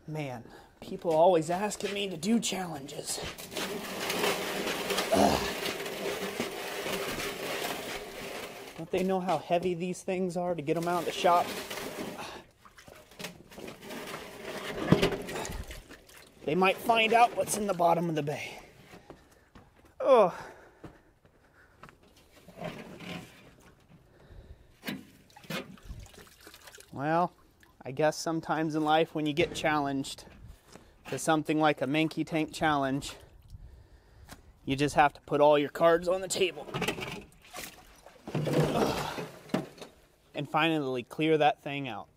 Man, people always asking me to do challenges. Don't they know how heavy these things are to get them out of the shop? They might find out what's in the bottom of the bay. Oh. Well, I guess sometimes in life when you get challenged to something like a Manky tank challenge, you just have to put all your cards on the table. And finally clear that thing out.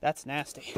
That's nasty.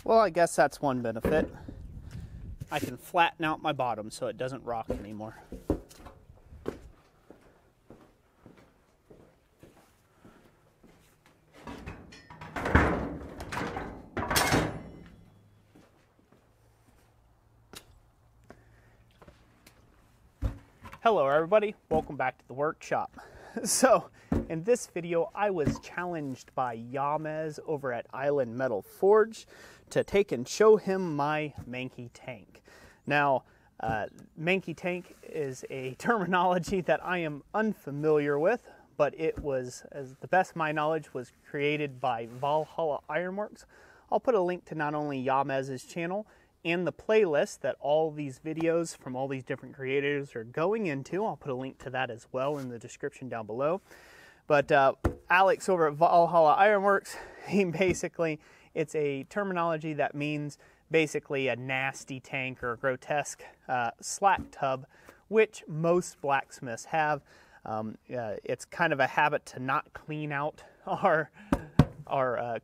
Well, I guess that's one benefit. I can flatten out my bottom so it doesn't rock anymore. Hello everybody, welcome back to the workshop. So, in this video, I was challenged by Yamez over at Island Metal Forge to take and show him my Manky tank. Now, Manky tank is a terminology that I am unfamiliar with, but it was, as the best of my knowledge, was created by Valhalla Ironworks. I'll put a link to not only Yamez's channel and the playlist that all these videos from all these different creators are going into. I'll put a link to that as well in the description down below. But Alex over at Valhalla Ironworks, it's a terminology that means basically a nasty tank or a grotesque slat tub, which most blacksmiths have. It's kind of a habit to not clean out our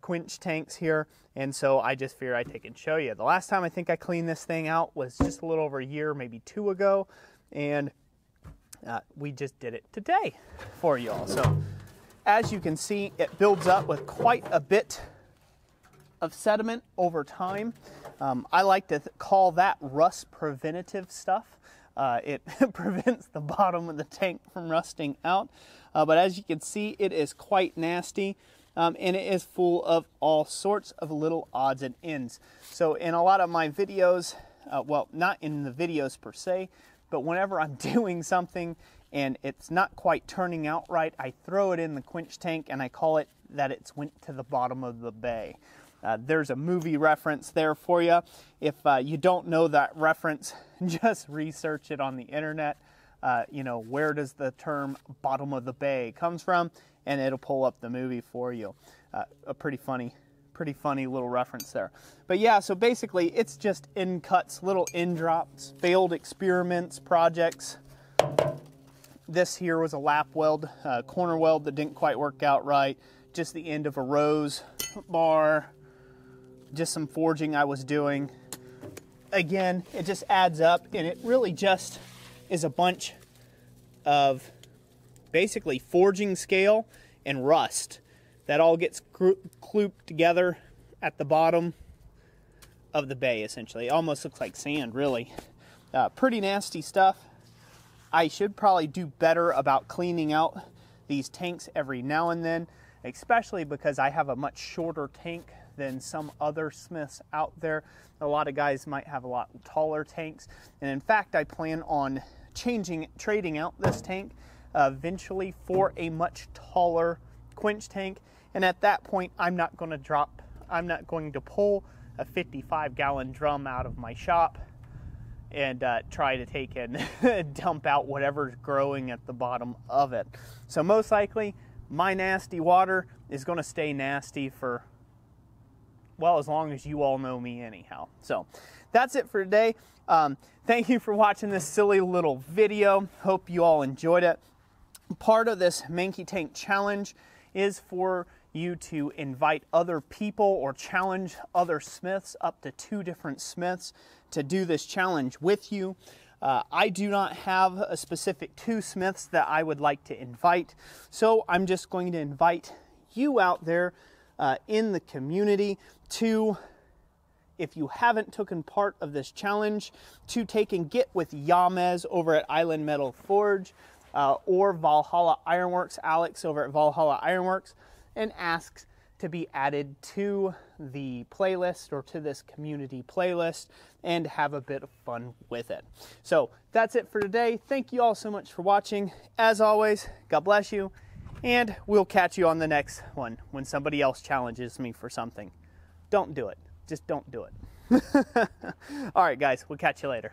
Quench tanks here, and so I just figured I'd take and show you. The last time I think I cleaned this thing out was just a little over a year, maybe two ago, and we just did it today for you all. So as you can see, it builds up with quite a bit of sediment over time. I like to call that rust preventative stuff. It prevents the bottom of the tank from rusting out, but as you can see, it is quite nasty. And it is full of all sorts of little odds and ends. So in a lot of my videos, well, not in the videos per se, but whenever I'm doing something and it's not quite turning out right, I throw it in the Quench tank and I call it that it's went to the bottom of the bay. There's a movie reference there for you. If you don't know that reference, just research it on the internet. You know, where does the term bottom of the bay comes from, and it'll pull up the movie for you. A pretty funny little reference there. But yeah, so basically it's just end cuts, little end drops, failed experiments, projects. This here was a lap weld, corner weld that didn't quite work out right. Just the end of a rose bar, just some forging I was doing. Again, it just adds up, and it really just is a bunch of basically forging scale and rust that all gets clooped together at the bottom of the bay, essentially. It almost looks like sand, really. Pretty nasty stuff. I should probably do better about cleaning out these tanks every now and then, especially because I have a much shorter tank than some other smiths out there. A lot of guys might have a lot taller tanks, and in fact I plan on trading out this tank eventually for a much taller Quench tank, and at that point I'm not going to pull a 55-gallon drum out of my shop and try to take and dump out whatever's growing at the bottom of it. So most likely my nasty water is going to stay nasty for, well, as long as you all know me anyhow. So that's it for today. Thank you for watching this silly little video. Hope you all enjoyed it. Part of this Manky Tank challenge is for you to invite other people or challenge other smiths, up to 2 different smiths, to do this challenge with you. I do not have a specific 2 smiths that I would like to invite, so I'm just going to invite you out there in the community to, if you haven't taken part of this challenge, to take and get with Yamez over at Island Metal Forge or Valhalla Ironworks, Alex over at Valhalla Ironworks, and ask to be added to the playlist or to this community playlist and have a bit of fun with it. So that's it for today. Thank you all so much for watching. As always, God bless you, and we'll catch you on the next one when somebody else challenges me for something. Don't do it. Just don't do it. All right, guys, we'll catch you later.